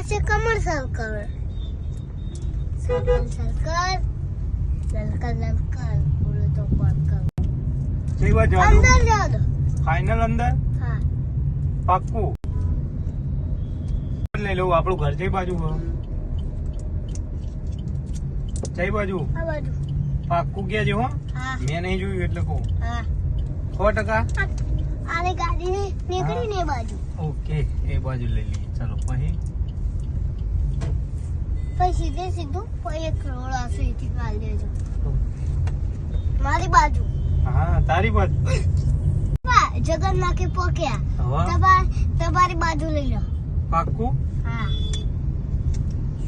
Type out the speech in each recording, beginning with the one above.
से कमर circle circle circle circle circle बोलो तो बात कर सही बात जाओ अंदर जाओ दो फाइनल अंदर हाँ પાક્કું લઈ લઉં આપણું ઘર જઈ બાજુ જઈ બાજુ આ બાજુ પાક્કું ગયા છે હો હા મેં નહીં જોયું એટલે કહું હા 100%. આને ગાડી નીકળી ને બાજુ ઓકે એ બાજુ લઈ લઈએ ચાલો પછી પછી સીધે સીધું પછી એક રોડ હશે એથી કાઢી દેજો મારી બાજુ હા તારી બાજુ જગન્નાથ કે પોક્યા હવે તમારી બાજુ લઈ લો પાક્કું હા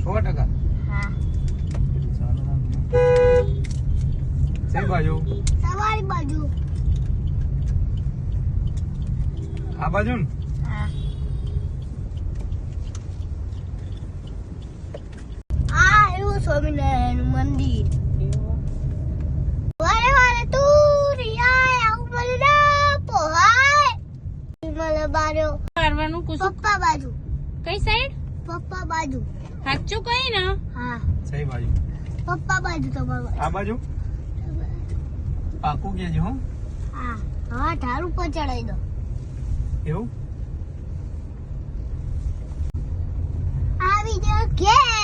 100%. હા સહી બાજુ તમારી બાજુ આ બાજુ ને હા આ એવું સ્વામિનારાયણ મંદિર વારે વારે તું રિયા આવું મને ના પોહાય મને બારો કરવાનું કુસુમ પપ્પા બાજુ કઈ સાઈડ પપ્પા બાજુ સાચું કઈ ને હા સહી બાજુ પપ્પા બાજુ તમારા આ બાજુ પાક્કું ગયા છે હો હા હા ઢાળ ઉપર ચડાઈ દો એવું આવી જાઓ ઘેર